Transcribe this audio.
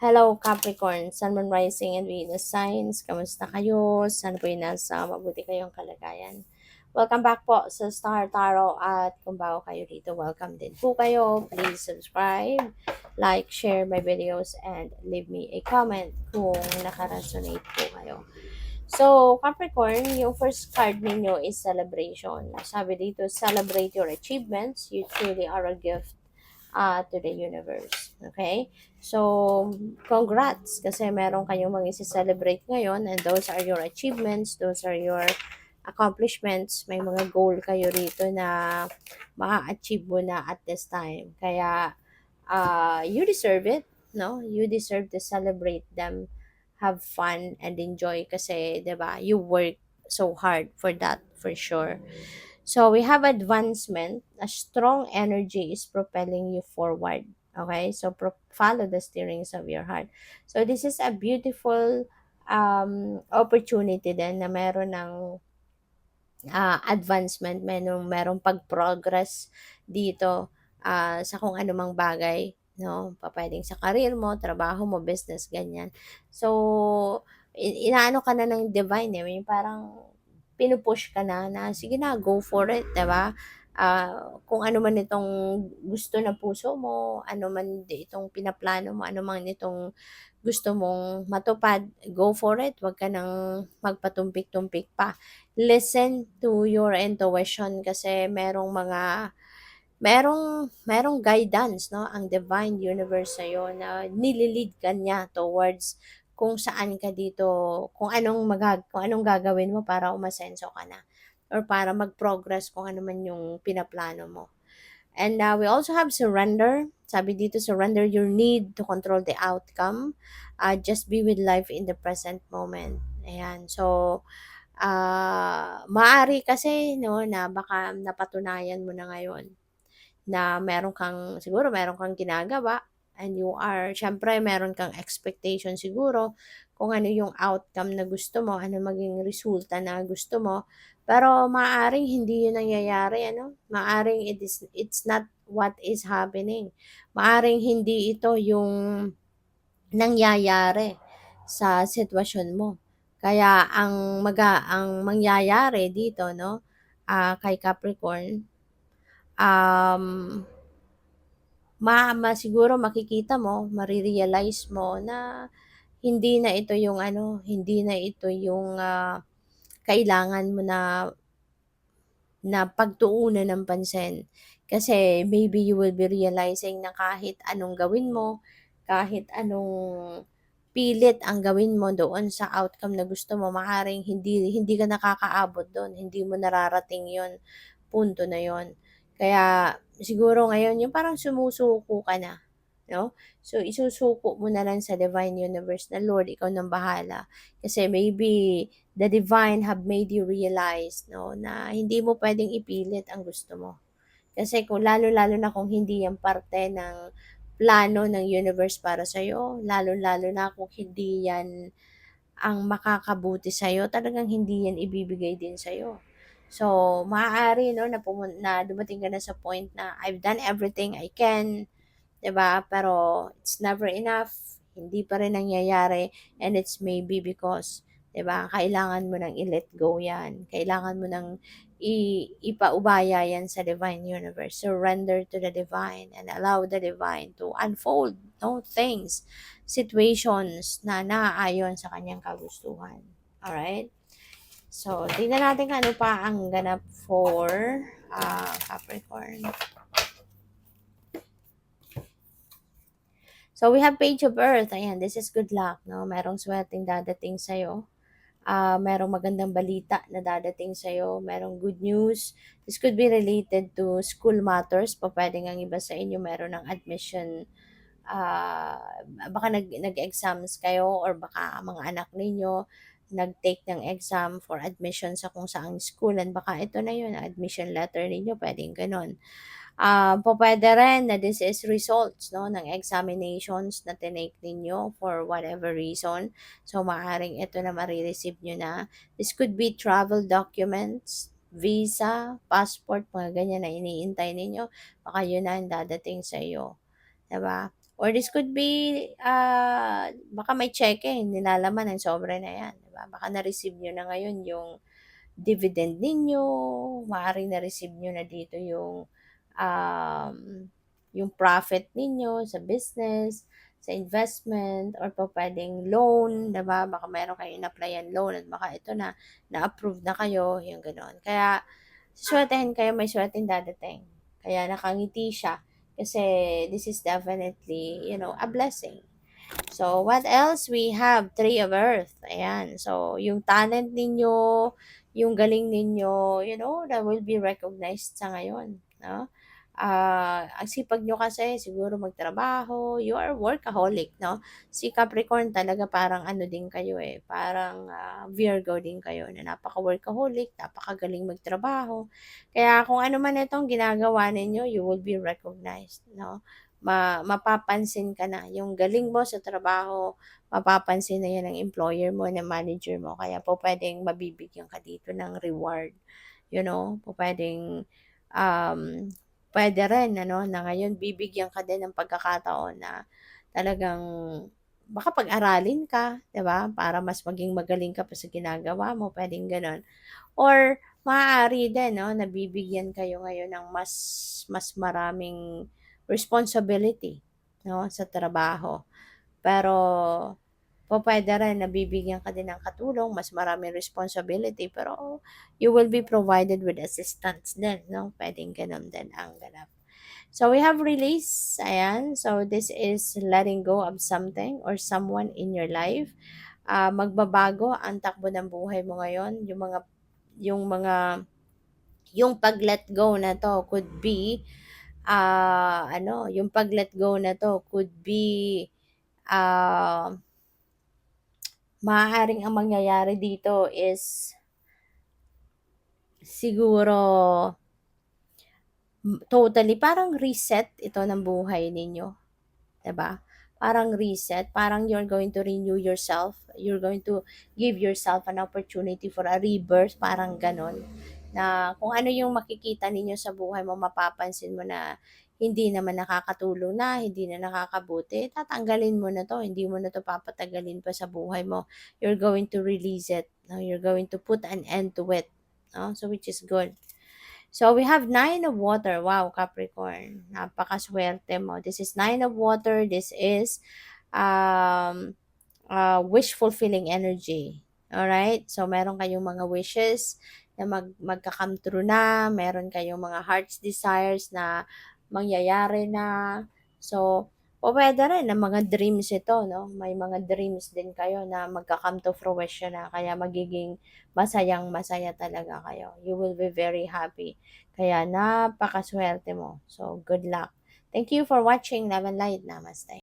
Hello Capricorn, Sun, Moon, Rising, and Venus signs. Kamusta kayo? Sana po yung nasa mabuti kayong kalagayan. Welcome back po sa Star Tarot at kung bago kayo dito, welcome din po kayo. Please subscribe, like, share my videos, and leave me a comment kung nakaresonate po kayo. So, Capricorn, yung first card ninyo is celebration. Sabi dito, celebrate your achievements. You truly are a gift to the universe. Okay? So, congrats kasi meron kayong mga isi-celebrate ngayon and those are your achievements, those are your accomplishments. May mga goal kayo rito na ma-achieve mo na at this time. Kaya, you deserve it, no? You deserve to celebrate them, have fun, and enjoy kasi, 'di ba? You work so hard for that, for sure. So we have advancement. A strong energy is propelling you forward. Okay, so follow the steerings of your heart. So this is a beautiful opportunity din na meron ng advancement, merong pag-progress dito sa kung anumang bagay, no? Pwedeng sa career mo, trabaho mo, business, ganyan. So, inaano ka na ng divine, eh, yung parang pinupush ka na sige na, go for it, 'di ba? Kung ano man itong gusto ng puso mo, ano man itong pinaplano mo, ano man itong gusto mong matupad, go for it. Huwag ka nang magpatumpik-tumpik pa. Listen to your intuition kasi merong guidance, no, ang divine universe sa'yo na nililid ka niya towards kung saan ka dito, kung anong gagawin mo para umasenso ka na or para mag-progress kung ano man yung pinaplano mo. And we also have surrender. Sabi dito, surrender your need to control the outcome. Just be with life in the present moment. Ayan. So, maari kasi, no, na baka napatunayan mo na ngayon na meron kang ginagawa and you are, syempre, meron kang expectation siguro kung ano yung outcome na gusto mo, ano maging resulta na gusto mo. Pero maaring hindi yun nangyayari, ano? Maaring it's not what is happening. Maaring hindi ito yung nangyayari sa sitwasyon mo. Kaya ang mangyayari dito, no, kay Capricorn, um, siguro makikita mo, marirealize mo na hindi na ito yung ano, hindi na ito yung kailangan mo na pagtuunan ng pansin. Kasi maybe you will be realizing na kahit anong gawin mo, kahit anong pilit ang gawin mo doon sa outcome na gusto mo, maaaring hindi ka nakakaabot doon, hindi mo nararating yon, punto na yon. Kaya siguro ngayon yung parang sumusuko ka na, no? So isusuko mo na lang sa divine universe na Lord, ikaw nang bahala. Kasi maybe the divine have made you realize, no, na hindi mo pwedeng ipilit ang gusto mo. Kasi kung lalo-lalo na kung hindi yan parte ng plano ng universe para sa'yo, lalo-lalo na kung hindi yan ang makakabuti sa'yo, talagang hindi yan ibibigay din sa'yo. So, maaari, no, na dumating ka na sa point na I've done everything I can, 'di ba? Pero it's never enough. Hindi pa rin nangyayari and it's maybe because, 'di ba? Kailangan mo nang i-let go 'yan. Kailangan mo nang ipaubaya 'yan sa divine universe. Surrender to the divine and allow the divine to unfold, no, things, situations na naaayon sa kanyang kagustuhan. All right? So, tingnan natin kung ano pa ang ganap for Capricorn. So, we have Page of Earth. Ayan, this is good luck, no? Merong swerteng dadating sa'yo. Merong magandang balita na dadating sa'yo. Merong good news. This could be related to school matters. Pwedeng ang iba sa inyo meron ng admission. ah Baka nag-exams kayo or baka mga anak ninyo nag-take ng exam for admission sa kung saang school and baka ito na yun, admission letter ninyo, pwedeng ganun. Pupuwede rin na this is results, 'no, ng examinations na tinake ninyo for whatever reason. So, maaaring ito na mare-receive niyo na. This could be travel documents, visa, passport, mga ganyan na iniintay ninyo. Baka yun na ang dadating sa iyo, 'di ba? Or this could be, baka may cheque nilalaman ng sobra na 'yan, 'di ba? Baka na-receive niyo na ngayon yung dividend ninyo, maaaring na-receive niyo na dito um, yung profit ninyo sa business, sa investment, or pupuwedeng loan, 'di ba? Baka meron kayong in-applyan loan at baka ito na, na-approve na kayo, yung gano'n. Kaya suswertehin kayo, may swerteng dadating. Kaya nakangiti siya kasi this is definitely, a blessing. So, what else? We have Three of Earth. Ayan. So, yung talent ninyo, yung galing ninyo, that will be recognized sa ngayon. No? Ang sipag nyo kasi siguro magtrabaho, you are workaholic, no? Si Capricorn talaga parang ano din kayo eh, parang Virgo din kayo na napaka-workaholic, napakagaling magtrabaho. Kaya kung ano man itong ginagawa ninyo, you will be recognized, no? Mapapansin ka na. Yung galing mo sa trabaho, mapapansin na yan ng employer mo, ng manager mo. Kaya po pwedeng mabibigyan ka dito ng reward. Po pwedeng, um, pwede rin, na ngayon bibigyan ka din ng pagkakataon na talagang baka pag-aralin ka, 'di ba? Para mas maging magaling ka pa sa ginagawa mo, pwedeng gano'n. Or maaari din 'no, nabibigyan kayo ngayon ng mas mas maraming responsibility 'no, sa trabaho. Pero pupuwede rin na bibigyan ka din ng katulong, mas maraming responsibility, pero you will be provided with assistance din 'no, puwedeng gano'n din ang ganap. So, we have release, ayan. So, this is letting go of something or someone in your life. Magbabago ang takbo ng buhay mo ngayon, yung mga yung pag-let go na 'to could be, yung pag-let go na 'to could be, ah, maaaring ang mangyayari dito is siguro totally parang reset ito ng buhay ninyo, 'di ba? Parang reset, parang you're going to renew yourself, you're going to give yourself an opportunity for a rebirth, parang gano'n. Na kung ano yung makikita ninyo sa buhay mo, mapapansin mo na hindi naman nakakatulong na, hindi na nakakabuti, tatanggalin mo na 'to, hindi mo na 'to papatagalin pa sa buhay mo. You're going to release it, no? You're going to put an end to it, no? So, which is good. So, we have Nine of Water. Wow, Capricorn. Napakaswerte mo. This is Nine of Water. This is um, wish fulfilling energy. Alright? So, meron kayong mga wishes na magka-come true na. Meron kayong mga heart's desires na mangyayari na. So, pwede rin na mga dreams ito, no? May mga dreams din kayo na magka-come to fruition na. Kaya magiging masayang-masaya talaga kayo. You will be very happy. Kaya napakaswerte mo. So, good luck. Thank you for watching. Love and light. Namaste.